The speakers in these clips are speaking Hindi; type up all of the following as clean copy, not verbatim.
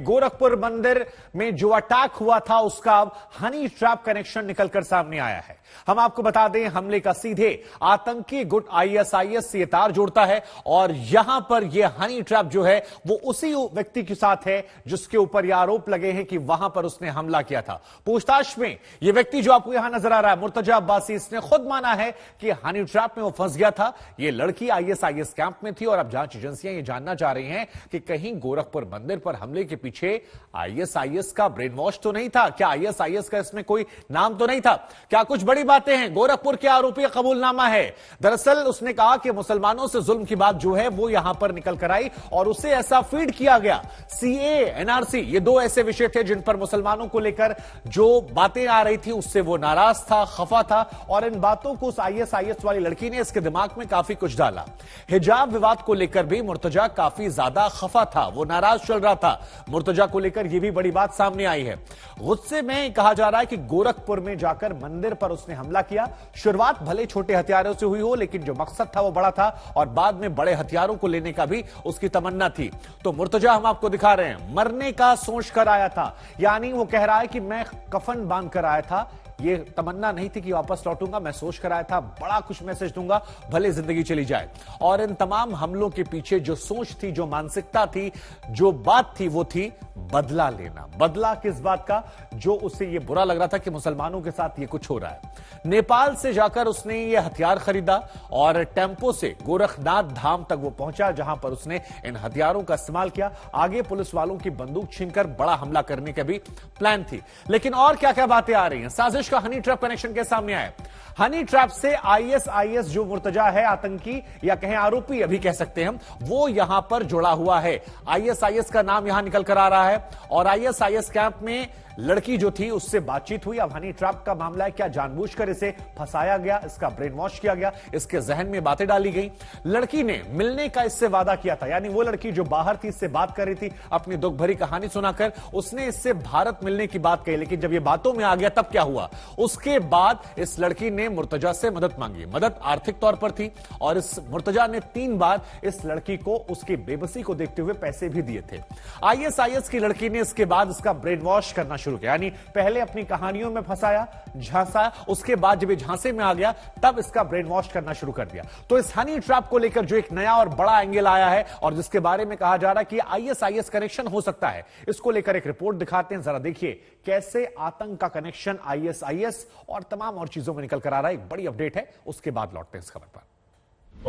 गोरखपुर मंदिर में जो अटैक हुआ था उसका अब हनी ट्रैप कनेक्शन निकलकर सामने आया है। हम आपको बता दें, हमले का सीधे आतंकी गुट आईएसआईएस से तार जोड़ता है और यहां पर यह हनी ट्रैप जो है वो उसी व्यक्ति के साथ है जिसके ऊपर यह आरोप लगे हैं कि वहां पर उसने हमला किया था। पूछताछ में यह व्यक्ति जो आपको यहां नजर आ रहा है, मुर्तजा अब्बासी, इसने खुद माना है कि हनी ट्रैप में वो फंस गया था। यह लड़की आईएसआईएस कैंप में थी और अब जांच एजेंसियां यह जानना चाह रही हैं कि कहीं गोरखपुर मंदिर पर हमले के पीछे आईएसआईएस का ब्रेन वॉश तो नहीं था, क्या आईएसआईएस का इसमें कोई नाम तो नहीं था, क्या कुछ बड़ी बातें हैं। गोरखपुर के आरोपी का कबूलनामा है। दरअसल उसने कहा कि मुसलमानों से जुल्म की बात जो है वो यहां पर निकल कर आई और उसे ऐसा फीड किया गया। सीए, एनआरसी, ये दो ऐसे विषय थे जिन पर मुसलमानों को लेकर जो बातें आ रही थी उससे वो नाराज था, खफा था और इन बातों को उस आईएसआईएस वाली लड़की ने इसके दिमाग में काफी कुछ डाला। हिजाब विवाद को लेकर भी मुर्तजा काफी ज्यादा खफा था, वो नाराज चल रहा था। मुर्तजा को लेकर यह भी बड़ी बात सामने आई है। गुस्से में कहा जा रहा है कि गोरखपुर में जाकर मंदिर पर उसने हमला किया। शुरुआत भले छोटे हथियारों से हुई हो, लेकिन जो मकसद था वो बड़ा था और बाद में बड़े हथियारों को लेने का भी उसकी तमन्ना थी। तो मुर्तजा हम आपको दिखा रहे हैं, मरने का सोच कर आया था, यानी वो कह रहा है कि मैं कफन बांध कर आया था, ये तमन्ना नहीं थी कि वापस लौटूंगा, मैं सोच कर आया था बड़ा कुछ मैसेज दूंगा, भले जिंदगी चली जाए। और इन तमाम हमलों के पीछे जो सोच थी, जो मानसिकता थी, जो बात थी, वो थी बदला लेना। बदला किस बात का? जो उसे ये बुरा लग रहा था कि मुसलमानों के साथ ये कुछ हो रहा है। नेपाल से जाकर उसने ये हथियार खरीदा और टेम्पो से गोरखनाथ धाम तक वो पहुंचा, जहां पर उसने इन हथियारों का इस्तेमाल किया। आगे पुलिस वालों की बंदूक छीनकर बड़ा हमला करने का भी प्लान थी। लेकिन और क्या क्या बातें आ रही हैं? साजिश का हनी ट्रैप कनेक्शन के सामने आया। हनी ट्रैप से आईएसआईएस जो मुर्तजा है, आतंकी या कहें आरोपी अभी कह सकते हैं हम, वो यहां पर जुड़ा हुआ है। आईएसआईएस का नाम यहां निकल कर आ रहा है और आईएसआईएस कैंप में लड़की जो थी उससे बातचीत हुई। अब हनी ट्रैप का मामला है, क्या जानबूझकर इसे फंसाया गया, इसका ब्रेन वॉश किया गया, इसके जहन में बातें डाली गई। लड़की ने मिलने का इससे वादा किया था, यानी वो लड़की जो बाहर थी, इससे बात कर रही थी, अपनी दुख भरी कहानी सुनाकर उसने इससे भारत मिलने की बात कही। लेकिन जब ये बातों में आ गया तब क्या हुआ? उसके बाद इस लड़की ने मुर्तजा से मदद मांगी। मदद आर्थिक तौर पर थी और इस मुर्तजा ने 3 बार इस लड़की को उसकी बेबसी को देखते हुए पैसे भी दिए थे। आईएसआईएस की लड़की ने इसके बाद इसका ब्रेन वॉश करना शुरू किया, यानी पहले अपनी कहानियों में फंसाया, झांसा, उसके बाद जब ये झांसे में आ गया तब इसका ब्रेन वॉश करना शुरू कर दिया। तो इस हनी ट्रैप को लेकर जो एक नया और बड़ा एंगल आया है और जिसके बारे में कहा जा रहा है कि आईएसआईएस कनेक्शन हो सकता है, इसको लेकर एक रिपोर्ट दिखाते हैं। जरा देखिए कैसे आतंक का कनेक्शन आईएसआईएस और तमाम और चीजों में निकल कर आ रहा है। एक बड़ी अपडेट है, उसके बाद लौटते हैं इस खबर पर।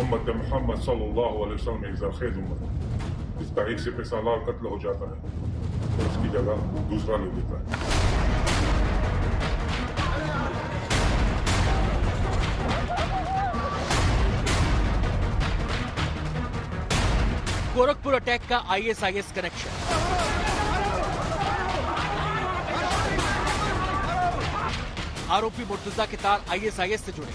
उम्मत मोहम्मद सल्लल्लाहु अलैहि वसल्लम एक ज़रख़ेज़ उम्मत, इसका एक सिपह सालार कत्ल हो जाता है तो उसकी जगह दूसरा ले लेता है। गोरखपुर अटैक का आईएसआईएस कनेक्शन। आरोपी मुर्तजा के तार आईएसआईएस से जुड़े।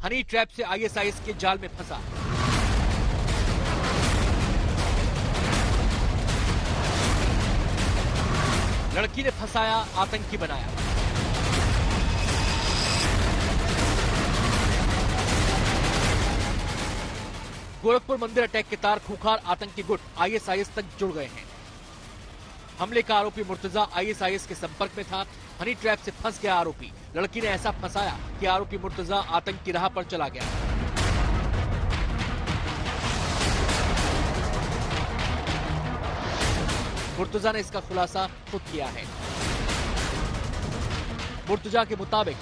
हनी ट्रैप से आईएसआईएस के जाल में फंसा। लड़की ने फंसाया, आतंकी बनाया। गोरखपुर मंदिर अटैक के तार खूंखार आतंकी गुट आईएसआईएस तक जुड़ गए हैं। हमले का आरोपी मुर्तजा आईएसआईएस के संपर्क में था। हनी ट्रैप से फंस गया आरोपी। लड़की ने ऐसा फंसाया कि आरोपी मुर्तजा आतंक की राह पर चला गया। मुर्तजा ने इसका खुलासा खुद किया है। मुर्तजा के मुताबिक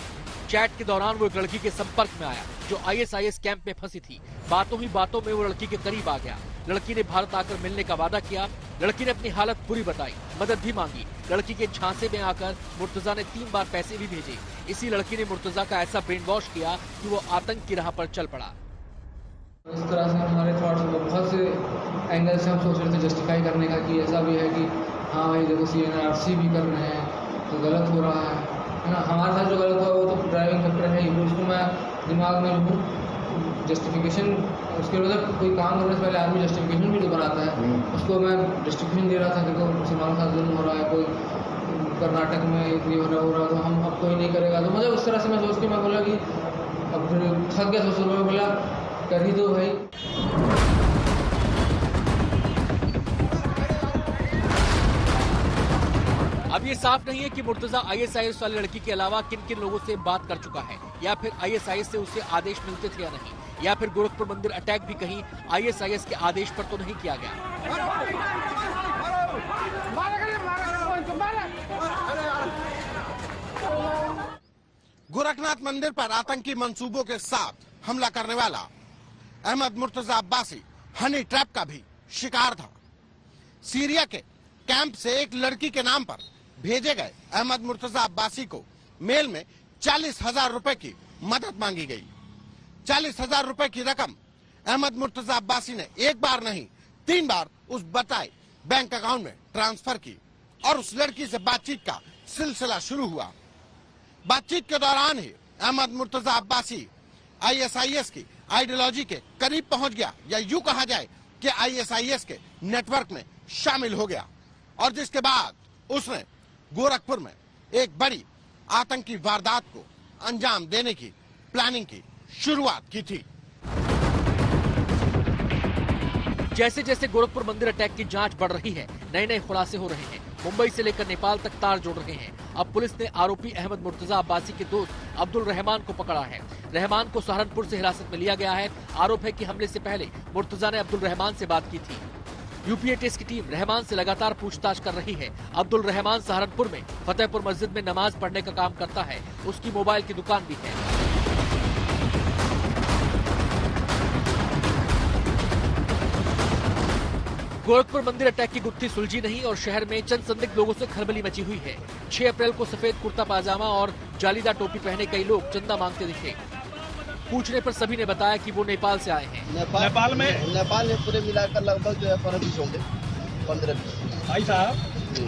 चैट के दौरान वो एक लड़की के संपर्क में आया जो आईएसआईएस कैंप में फंसी थी। बातों ही बातों में वो लड़की के करीब आ गया। लड़की ने भारत आकर मिलने का वादा किया। लड़की ने अपनी हालत बुरी बताई, मदद भी मांगी। लड़की के झांसे में आकर मुर्तजा ने 3 बार पैसे भी भेजे। इसी लड़की ने मुर्तजा का ऐसा ब्रेन वॉश किया कि वो आतंक की राह पर चल पड़ा। इस तरह से हमारे थॉट्स बहुत से एंगल से हम सोच रहे थे जस्टिफाई करने का कि ऐसा भी है कि हाँ भाई देखो सीएनआरसी भी कर रहे हैं तो गलत हो रहा है ना। हमारे साथ जो गलत हुआ वो तो ड्राइविंग फैक्टर है ही, उसको मैं दिमाग में जो जस्टिफिकेशन, उसके मतलब कोई काम करने से पहले आदमी जस्टिफिकेशन भी तो बनाता है, उसको मैं जस्टिफिकेशन दे रहा था। देखो मुसलमानों के साथ जुल्म हो रहा है, कोई कर्नाटक में ये हो रहा तो हम अब कोई नहीं करेगा। तो मतलब उस तरह से मैं सोच के मैं बोला कि अब फिर थक गया, सोच मैं बोला कर ही दो भाई। ये साफ नहीं है कि मुर्तजा ISIS वाली लड़की के अलावा किन किन लोगों से बात कर चुका है, या फिर ISIS से उसे आदेश मिलते थे या नहीं, या फिर गोरखपुर मंदिर अटैक भी कहीं ISIS के आदेश पर तो नहीं किया गया। गोरखनाथ मंदिर पर आतंकी मंसूबों के साथ हमला करने वाला अहमद मुर्तजा अब्बासी हनी ट्रैप का भी शिकार था। सीरिया के कैंप से एक लड़की के नाम पर भेजे गए अहमद मुर्तजा अब्बासी को मेल में 40,000 रुपए की मदद मांगी गई। 40,000 रुपए की रकम अहमद मुर्तजा अब्बासी ने एक बार नहीं 3 बार उस बताए बैंक अकाउंट में ट्रांसफर की और उस लड़की से बातचीत का सिलसिला शुरू हुआ। बातचीत के दौरान ही अहमद मुर्तजा अब्बासी ISIS की आइडियोलॉजी के करीब पहुंच गया, या यूं कहा जाए कि ISIS के नेटवर्क में शामिल हो गया, और जिसके बाद उसने गोरखपुर में एक बड़ी आतंकी वारदात को अंजाम देने की प्लानिंग की शुरुआत की थी। जैसे जैसे गोरखपुर मंदिर अटैक की जांच बढ़ रही है, नए नए खुलासे हो रहे हैं। मुंबई से लेकर नेपाल तक तार जोड़ रहे हैं। अब पुलिस ने आरोपी अहमद मुर्तजा अब्बासी के दोस्त अब्दुल रहमान को पकड़ा है। रहमान को सहारनपुर से हिरासत में लिया गया है। आरोप है कि हमले से पहले मुर्तजा ने अब्दुल रहमान से बात की थी। यूपी टेस्ट की टीम रहमान से लगातार पूछताछ कर रही है। अब्दुल रहमान सहारनपुर में फतेहपुर मस्जिद में नमाज पढ़ने का काम करता है। उसकी मोबाइल की दुकान भी है। गोरखपुर मंदिर अटैक की गुत्थी सुलझी नहीं और शहर में चंद संदिग्ध लोगों से खलबली मची हुई है। 6 अप्रैल को सफेद कुर्ता पाजामा और जालीदार टोपी पहने कई लोग चंदा मांगते दिखे। पूछने पर सभी ने बताया कि वो नेपाल से आए हैं। नेपाल में पूरे मिलाकर लगभग जो है 15-20 होंगे। 15 भाई साहब,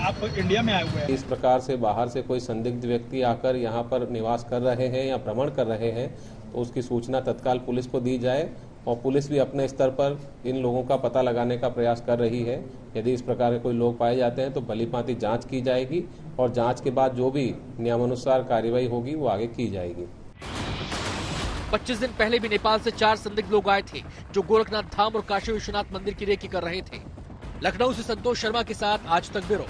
आप इंडिया में आए हुए हैं। इस प्रकार से बाहर से कोई संदिग्ध व्यक्ति आकर यहाँ पर निवास कर रहे हैं या भ्रमण कर रहे हैं तो उसकी सूचना तत्काल पुलिस को दी जाए, और पुलिस भी अपने स्तर पर इन लोगों का पता लगाने का प्रयास कर रही है। यदि इस प्रकार के कोई लोग पाए जाते हैं तो भलीभांति जांच की जाएगी, और जांच के बाद जो भी नियमानुसार कार्रवाई होगी वो आगे की जाएगी। 25 दिन पहले भी नेपाल से 4 संदिग्ध लोग आए थे जो गोरखनाथ धाम और काशी विश्वनाथ मंदिर की रेकी कर रहे थे। लखनऊ से संतोष शर्मा के साथ आज तक ब्यूरो।